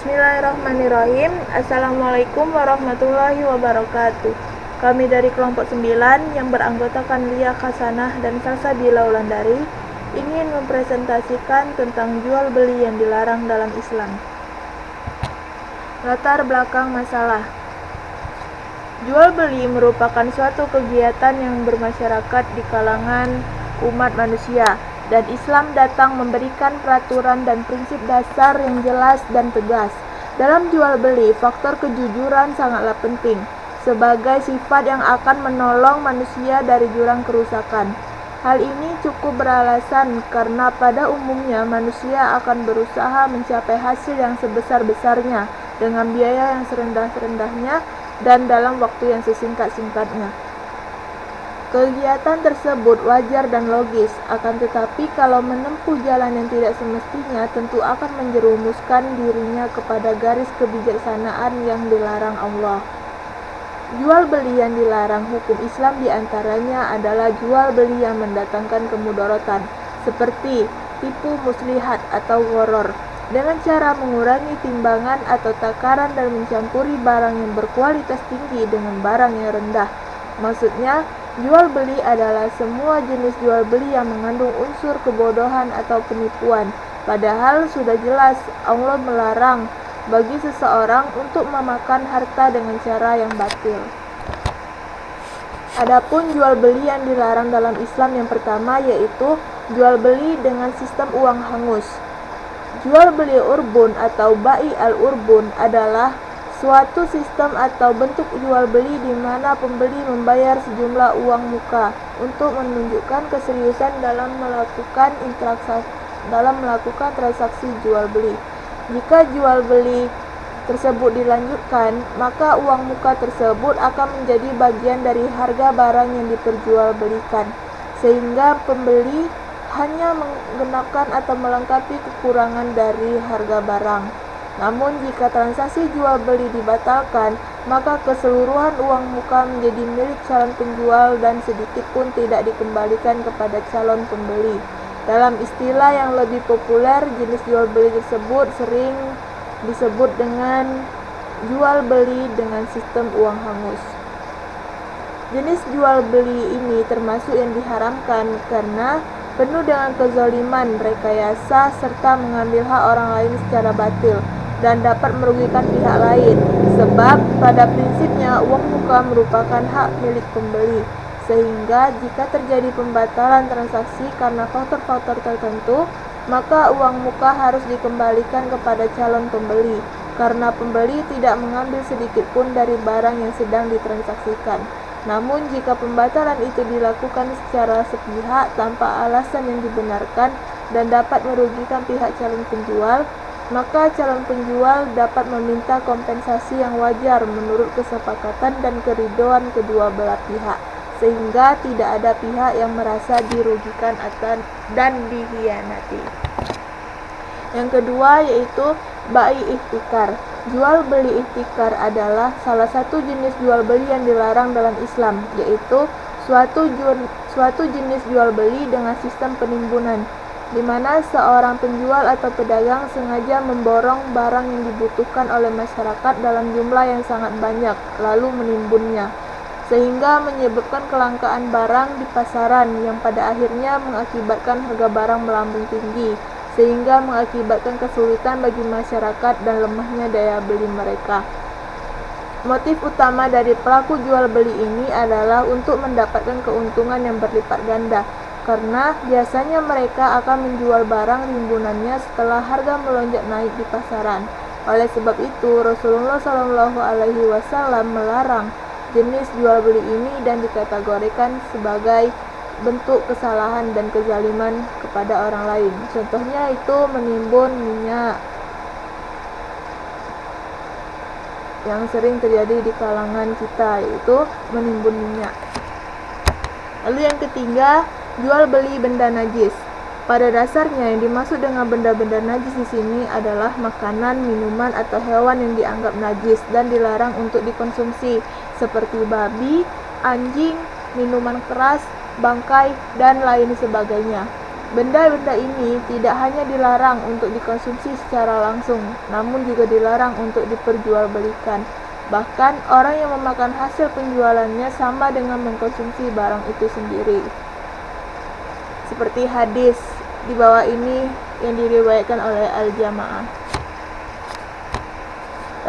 Bismillahirrahmanirrahim. Assalamualaikum warahmatullahi wabarakatuh. Kami dari kelompok 9 yang beranggotakan Lia Hasanah dan Salsabila Wulandari ingin mempresentasikan tentang jual beli yang dilarang dalam Islam. Latar belakang masalah. Jual beli merupakan suatu kegiatan yang bermasyarakat di kalangan umat manusia, dan Islam datang memberikan peraturan dan prinsip dasar yang jelas dan tegas. Dalam jual beli, faktor kejujuran sangatlah penting sebagai sifat yang akan menolong manusia dari jurang kerusakan. Hal ini cukup beralasan karena pada umumnya manusia akan berusaha mencapai hasil yang sebesar-besarnya dengan biaya yang serendah-rendahnya dan dalam waktu yang sesingkat-singkatnya. Kegiatan tersebut wajar dan logis, akan tetapi kalau menempuh jalan yang tidak semestinya tentu akan menjerumuskan dirinya kepada garis kebijaksanaan yang dilarang Allah. Jual beli yang dilarang hukum Islam diantaranya adalah jual beli yang mendatangkan kemudaratan, seperti tipu muslihat atau gharar, dengan cara mengurangi timbangan atau takaran dan mencampuri barang yang berkualitas tinggi dengan barang yang rendah. Maksudnya, jual beli adalah semua jenis jual beli yang mengandung unsur kebodohan atau penipuan, padahal sudah jelas Allah melarang bagi seseorang untuk memakan harta dengan cara yang batil. Adapun jual beli yang dilarang dalam Islam yang pertama yaitu jual beli dengan sistem uang hangus. Jual beli urbun atau bai al-urbun adalah suatu sistem atau bentuk jual beli di mana pembeli membayar sejumlah uang muka untuk menunjukkan keseriusan dalam melakukan transaksi jual beli. Jika jual beli tersebut dilanjutkan, maka uang muka tersebut akan menjadi bagian dari harga barang yang diperjualbelikan, sehingga pembeli hanya menggenapkan atau melengkapi kekurangan dari harga barang. Namun jika transaksi jual beli dibatalkan, maka keseluruhan uang muka menjadi milik calon penjual dan sedikit pun tidak dikembalikan kepada calon pembeli. Dalam istilah yang lebih populer, jenis jual beli tersebut sering disebut dengan jual beli dengan sistem uang hangus. Jenis jual beli ini termasuk yang diharamkan karena penuh dengan kezaliman, rekayasa, serta mengambil hak orang lain secara batil dan dapat merugikan pihak lain, sebab pada prinsipnya uang muka merupakan hak milik pembeli, sehingga jika terjadi pembatalan transaksi karena faktor-faktor tertentu, maka uang muka harus dikembalikan kepada calon pembeli, karena pembeli tidak mengambil sedikit pun dari barang yang sedang ditransaksikan. Namun jika pembatalan itu dilakukan secara sepihak tanpa alasan yang dibenarkan dan dapat merugikan pihak calon penjual, maka calon penjual dapat meminta kompensasi yang wajar menurut kesepakatan dan keridhaan kedua belah pihak, sehingga tidak ada pihak yang merasa dirugikan dan dikhianati. Yang kedua yaitu bai ihtikar. Jual beli ihtikar adalah salah satu jenis jual beli yang dilarang dalam Islam, yaitu suatu jenis jual beli dengan sistem penimbunan, di mana seorang penjual atau pedagang sengaja memborong barang yang dibutuhkan oleh masyarakat dalam jumlah yang sangat banyak, lalu menimbunnya, sehingga menyebabkan kelangkaan barang di pasaran yang pada akhirnya mengakibatkan harga barang melambung tinggi, sehingga mengakibatkan kesulitan bagi masyarakat dan lemahnya daya beli mereka. Motif utama dari pelaku jual beli ini adalah untuk mendapatkan keuntungan yang berlipat ganda, karena biasanya mereka akan menjual barang rimbunannya setelah harga melonjak naik di pasaran. Oleh sebab itu, Rasulullah SAW melarang jenis jual beli ini dan dikategorikan sebagai bentuk kesalahan dan kezaliman kepada orang lain. Contohnya itu menimbun minyak yang sering terjadi di kalangan kita, yaitu menimbun minyak. Lalu yang ketiga, jual beli benda najis. Pada dasarnya yang dimaksud dengan benda-benda najis di sini adalah makanan, minuman atau hewan yang dianggap najis dan dilarang untuk dikonsumsi, seperti babi, anjing, minuman keras, bangkai, dan lain sebagainya. Benda-benda ini tidak hanya dilarang untuk dikonsumsi secara langsung, namun juga dilarang untuk diperjualbelikan. Bahkan, orang yang memakan hasil penjualannya sama dengan mengkonsumsi barang itu sendiri. Seperti hadis di bawah ini yang diriwayatkan oleh Al-Jamaah.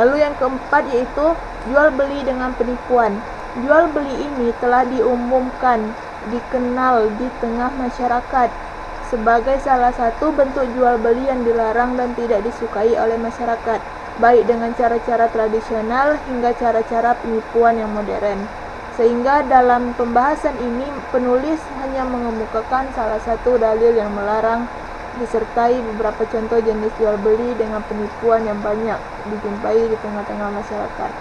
Lalu yang keempat yaitu jual beli dengan penipuan. Jual beli ini telah diumumkan, dikenal di tengah masyarakat sebagai salah satu bentuk jual beli yang dilarang dan tidak disukai oleh masyarakat, baik dengan cara-cara tradisional hingga cara-cara penipuan yang modern. Sehingga dalam pembahasan ini penulis hanya mengemukakan salah satu dalil yang melarang disertai beberapa contoh jenis jual beli dengan penipuan yang banyak dijumpai di tengah-tengah masyarakat.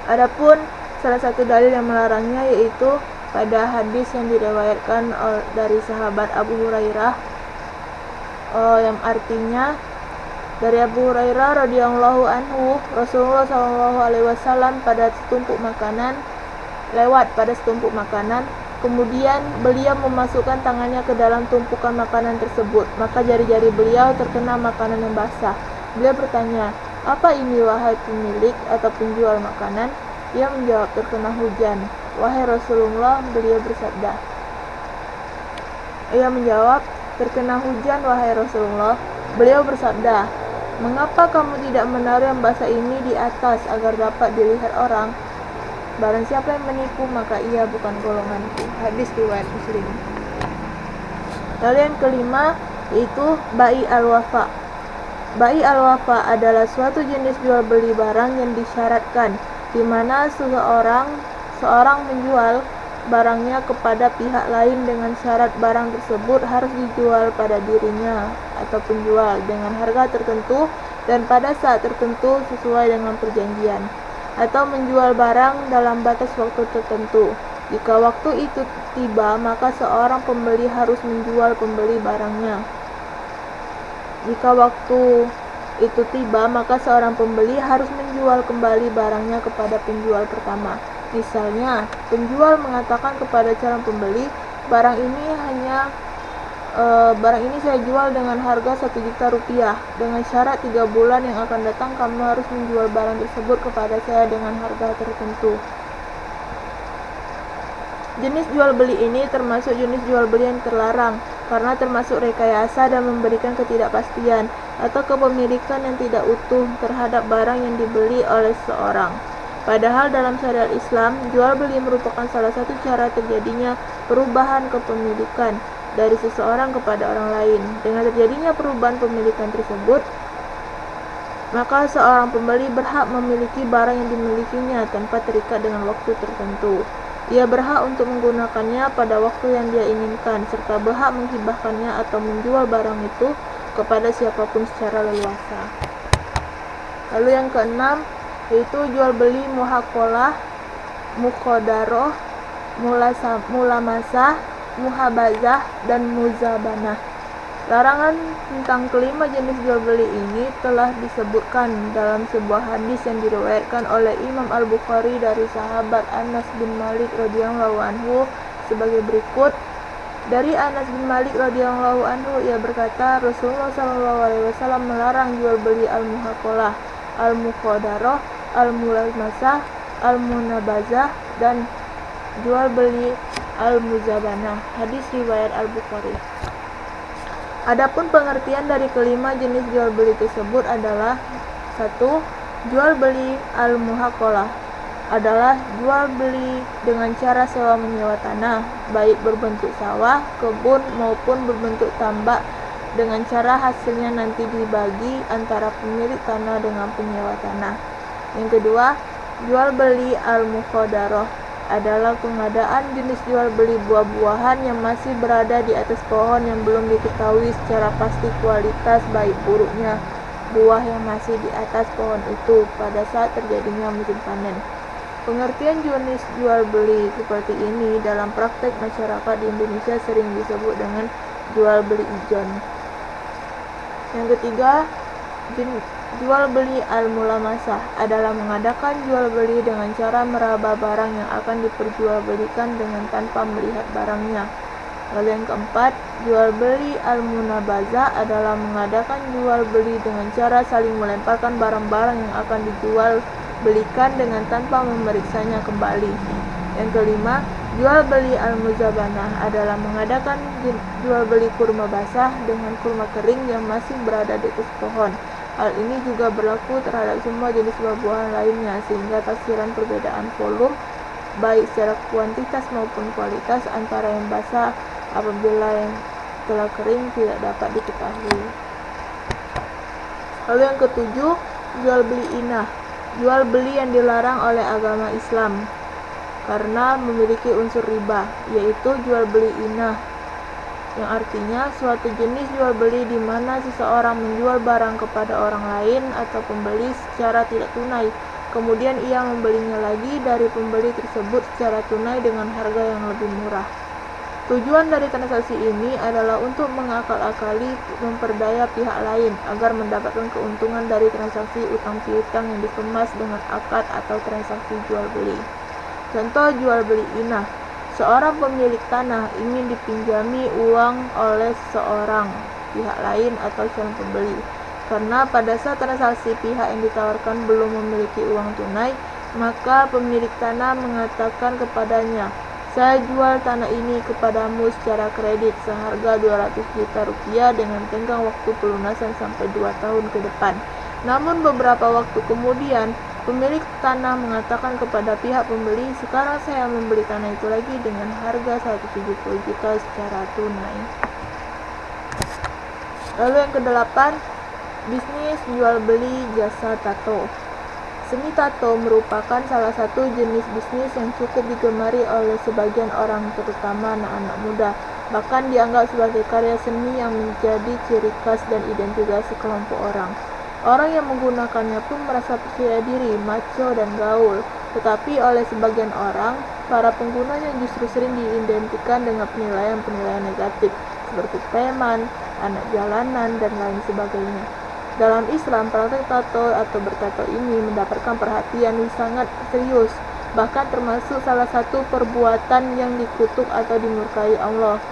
Adapun salah satu dalil yang melarangnya yaitu pada hadis yang diriwayatkan dari sahabat Abu Hurairah, yang artinya dari Abu Hurairah radhiyallahu anhu, Rasulullah SAW pada setumpuk makanan lewat pada setumpuk makanan, kemudian beliau memasukkan tangannya ke dalam tumpukan makanan tersebut, maka jari-jari beliau terkena makanan yang basah. Beliau bertanya, "Apa ini wahai pemilik atau penjual makanan?" Ia menjawab, "Terkena hujan." "Wahai Rasulullah," beliau bersabda. Ia menjawab, "Terkena hujan, wahai Rasulullah." Beliau bersabda, "Mengapa kamu tidak menaruh yang basah ini di atas agar dapat dilihat orang? Barang siapa yang menipu, maka ia bukan golonganku." Hadis riwayat Muslim. Lalu yang kelima yaitu bai al-wafa. Bai al-wafa adalah suatu jenis jual beli barang yang disyaratkan, di mana seorang menjual barangnya kepada pihak lain dengan syarat barang tersebut harus dijual pada dirinya atau penjual dengan harga tertentu dan pada saat tertentu sesuai dengan perjanjian, atau menjual barang dalam batas waktu tertentu. Jika waktu itu tiba, maka seorang pembeli harus menjual pembeli barangnya. Jika waktu itu tiba, maka seorang pembeli harus menjual kembali barangnya kepada penjual pertama. Misalnya, penjual mengatakan kepada calon pembeli, barang ini saya jual dengan harga 1 juta rupiah. Dengan syarat 3 bulan yang akan datang kamu harus menjual barang tersebut kepada saya dengan harga tertentu. Jenis jual beli ini termasuk jenis jual beli yang terlarang karena termasuk rekayasa dan memberikan ketidakpastian atau kepemilikan yang tidak utuh terhadap barang yang dibeli oleh seseorang. Padahal dalam syariat Islam, jual beli merupakan salah satu cara terjadinya perubahan kepemilikan dari seseorang kepada orang lain. Dengan terjadinya perubahan pemilikan tersebut, maka seorang pembeli berhak memiliki barang yang dimilikinya tanpa terikat dengan waktu tertentu. Ia berhak untuk menggunakannya pada waktu yang dia inginkan, serta berhak menghibahkannya atau menjual barang itu kepada siapapun secara leluasa. Lalu yang keenam yaitu jual beli muhaqalah, muqadaroh, mulamasah, muhabazah, dan muzabanah. Larangan tentang kelima jenis jual beli ini telah disebutkan dalam sebuah hadis yang diriwayatkan oleh Imam Al-Bukhari dari sahabat Anas bin Malik radhiyallahu anhu sebagai berikut. Dari Anas bin Malik radhiyallahu anhu, ia berkata, Rasulullah SAW melarang jual beli al-muhaqalah, al-muqadaroh, al-mulamasah, al-munabazah, dan jual beli al-muzabanah. Hadis riwayat Al-Bukhari. Adapun pengertian dari kelima jenis jual beli tersebut adalah: 1. Jual beli al-muhaqalah adalah jual beli dengan cara sewa menyewa tanah, baik berbentuk sawah, kebun maupun berbentuk tambak, dengan cara hasilnya nanti dibagi antara pemilik tanah dengan penyewa tanah. Yang kedua, jual beli al-muqadaroh adalah pengadaan jenis jual beli buah-buahan yang masih berada di atas pohon yang belum diketahui secara pasti kualitas baik buruknya buah yang masih di atas pohon itu pada saat terjadinya musim panen. Pengertian jenis jual beli seperti ini dalam praktek masyarakat di Indonesia sering disebut dengan jual beli ijon. Yang ketiga, jual beli al-mulamasah adalah mengadakan jual beli dengan cara meraba barang yang akan diperjualbelikan dengan tanpa melihat barangnya. Lalu yang keempat, jual beli al-munabazah adalah mengadakan jual beli dengan cara saling melemparkan barang-barang yang akan dijual belikan dengan tanpa memeriksanya kembali. Yang kelima, jual beli al-muzabanah adalah mengadakan jual beli kurma basah dengan kurma kering yang masih berada di atas pohon. Hal ini juga berlaku terhadap semua jenis buah-buahan lainnya, sehingga tafsiran perbedaan volume baik secara kuantitas maupun kualitas antara yang basah apabila yang telah kering tidak dapat diketahui. Lalu yang ketujuh, jual beli inah, jual beli yang dilarang oleh agama Islam karena memiliki unsur riba, yaitu jual beli inah, yang artinya suatu jenis jual beli di mana seseorang menjual barang kepada orang lain atau pembeli secara tidak tunai, kemudian ia membelinya lagi dari pembeli tersebut secara tunai dengan harga yang lebih murah. Tujuan dari transaksi ini adalah untuk mengakal-akali memperdaya pihak lain agar mendapatkan keuntungan dari transaksi utang piutang yang dikemas dengan akad atau transaksi jual beli. Contoh jual beli inah, seorang pemilik tanah ingin dipinjami uang oleh seorang pihak lain atau calon pembeli. Karena pada saat transaksi pihak yang ditawarkan belum memiliki uang tunai, maka pemilik tanah mengatakan kepadanya, "Saya jual tanah ini kepadamu secara kredit seharga 200 juta rupiah dengan tenggang waktu pelunasan sampai 2 tahun ke depan." Namun beberapa waktu kemudian, pemilik tanah mengatakan kepada pihak pembeli, "Sekarang saya membeli tanah itu lagi dengan harga 170 juta secara tunai." Lalu yang kedelapan, bisnis jual beli jasa tato. Seni tato merupakan salah satu jenis bisnis yang cukup digemari oleh sebagian orang, terutama anak-anak muda. Bahkan dianggap sebagai karya seni yang menjadi ciri khas dan identitas sekelompok orang. Orang yang menggunakannya pun merasa percaya diri, macho, dan gaul. Tetapi oleh sebagian orang, para penggunanya justru sering diidentikan dengan penilaian-penilaian negatif, seperti preman, anak jalanan, dan lain sebagainya. Dalam Islam, praktek tato atau bertato ini mendapatkan perhatian yang sangat serius, bahkan termasuk salah satu perbuatan yang dikutuk atau dimurkai Allah.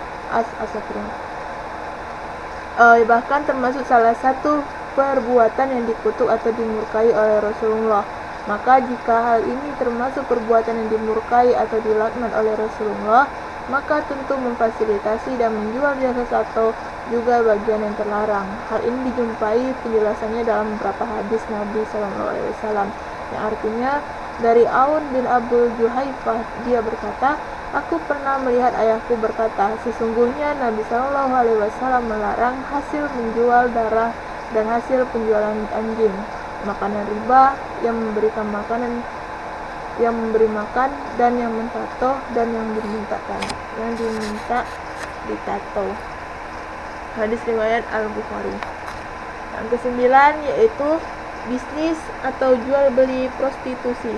Bahkan termasuk salah satu perbuatan yang dikutuk atau dimurkai oleh Rasulullah. Maka jika hal ini termasuk perbuatan yang dimurkai atau dilaknat oleh Rasulullah, maka tentu memfasilitasi dan menjual jasa tato juga bagian yang terlarang. Hal ini dijumpai penjelasannya dalam beberapa hadis Nabi SAW, yang artinya dari Aun bin Abu Juhaifah, dia berkata, "Aku pernah melihat ayahku berkata, sesungguhnya Nabi SAW melarang hasil menjual darah dan hasil penjualan anjing, makanan riba, yang memberikan makanan, yang memberi makan, dan yang mentato, dan yang diminta ditato." Hadis riwayat Al-Bukhari. Yang kesembilan yaitu bisnis atau jual beli prostitusi.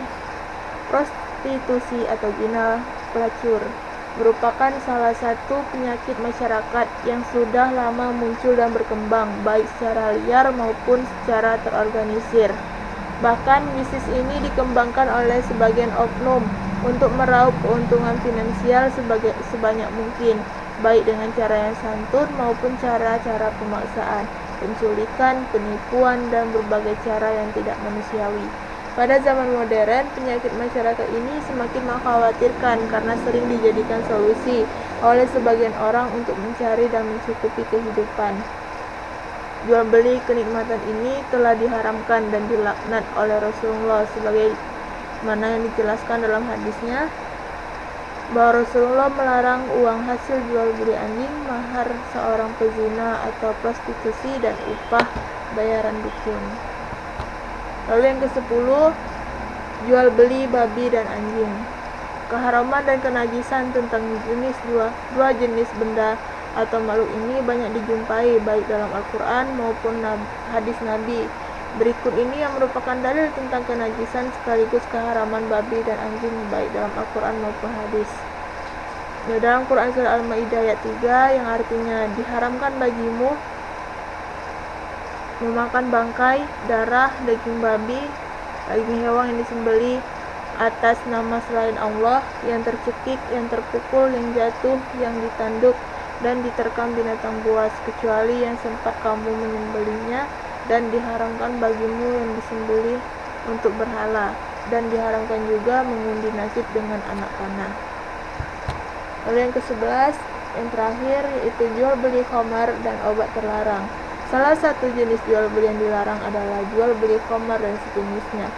Prostitusi atau zina pelacur merupakan salah satu penyakit masyarakat yang sudah lama muncul dan berkembang, baik secara liar maupun secara terorganisir. Bahkan bisnis ini dikembangkan oleh sebagian oknum untuk meraup keuntungan finansial sebanyak mungkin, baik dengan cara yang santun maupun cara-cara pemaksaan, penculikan, penipuan, dan berbagai cara yang tidak manusiawi. Pada zaman modern, penyakit masyarakat ini semakin mengkhawatirkan karena sering dijadikan solusi oleh sebagian orang untuk mencari dan mencukupi kehidupan. Jual beli kenikmatan ini telah diharamkan dan dilaknat oleh Rasulullah, sebagai mana yang dijelaskan dalam hadisnya, bahwa Rasulullah melarang uang hasil jual beli anjing, mahar seorang pezina atau prostitusi, dan upah bayaran dukun. Lalu yang ke-10, jual beli babi dan anjing. Keharaman dan kenajisan tentang dua jenis benda atau makhluk ini banyak dijumpai baik dalam Al-Quran maupun hadis Nabi. Berikut ini yang merupakan dalil tentang kenajisan sekaligus keharaman babi dan anjing baik dalam Al-Quran maupun hadis. Dalam Quran surah Al-Maidah ayat 3 yang artinya, "Diharamkan bagimu memakan bangkai, darah, daging babi, daging hewan yang disembelih atas nama selain Allah, yang tercekik, yang terpukul, yang jatuh, yang ditanduk, dan diterkam binatang buas, kecuali yang sempat kamu menyembelihnya, dan diharamkan bagimu yang disembelih untuk berhala, dan diharamkan juga mengundi nasib dengan anak panah. Lalu yang ke-11, yang terakhir, yaitu jual beli khamar dan obat terlarang. Salah satu jenis jual beli yang dilarang adalah jual beli khamar dan sejenisnya.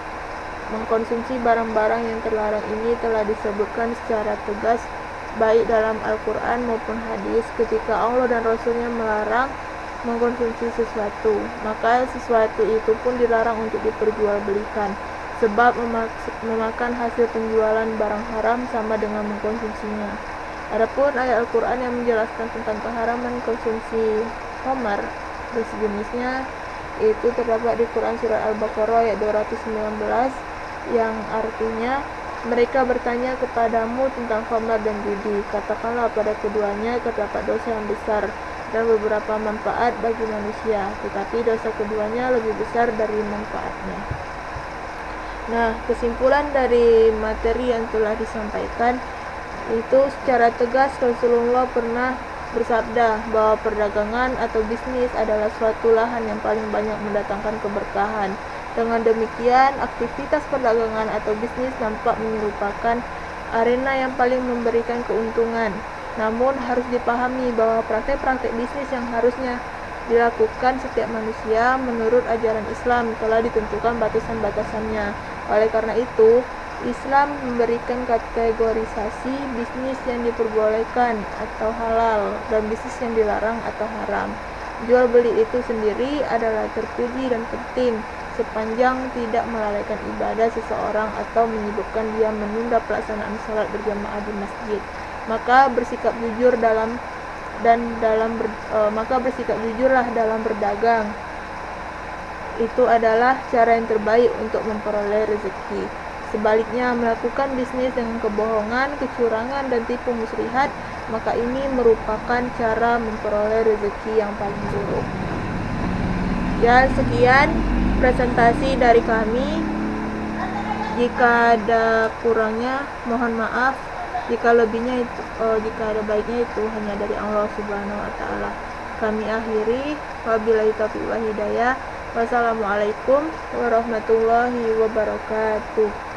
Mengkonsumsi barang-barang yang terlarang ini telah disebutkan secara tegas baik dalam Al-Quran maupun hadis. Ketika Allah dan Rasulnya melarang mengkonsumsi sesuatu, maka sesuatu itu pun dilarang untuk diperjualbelikan, sebab memakan hasil penjualan barang haram sama dengan mengkonsumsinya. Adapun ayat Al-Quran yang menjelaskan tentang keharaman konsumsi khamar dan sejenisnya itu terdapat di Quran Surat Al-Baqarah ayat 219, yang artinya, mereka bertanya kepadamu tentang khamar dan judi. Katakanlah pada keduanya terdapat dosa yang besar dan beberapa manfaat bagi manusia, tetapi dosa keduanya lebih besar dari manfaatnya. Nah, kesimpulan dari materi yang telah disampaikan itu secara tegas Rasulullah pernah bersabda bahwa perdagangan atau bisnis adalah suatu lahan yang paling banyak mendatangkan keberkahan. Dengan demikian, aktivitas perdagangan atau bisnis nampak menyerupakan arena yang paling memberikan keuntungan. Namun harus dipahami bahwa praktek-praktek bisnis yang harusnya dilakukan setiap manusia menurut ajaran Islam telah ditentukan batasan-batasannya. Oleh karena itu, Islam memberikan kategorisasi bisnis yang diperbolehkan atau halal dan bisnis yang dilarang atau haram. Jual beli itu sendiri adalah terpuji dan penting sepanjang tidak melalaikan ibadah seseorang atau menyebabkan dia menunda pelaksanaan salat berjamaah di masjid. Maka bersikap jujurlah dalam berdagang. Itu adalah cara yang terbaik untuk memperoleh rezeki. Sebaliknya, melakukan bisnis dengan kebohongan, kecurangan, dan tipu muslihat, maka ini merupakan cara memperoleh rezeki yang paling buruk. Ya, sekian presentasi dari kami. Jika ada kurangnya, mohon maaf. Jika lebihnya itu, jika ada baiknya itu hanya dari Allah Subhanahu wa taala. Kami akhiri, wabillahi taufiq wal hidayah. Wassalamualaikum warahmatullahi wabarakatuh.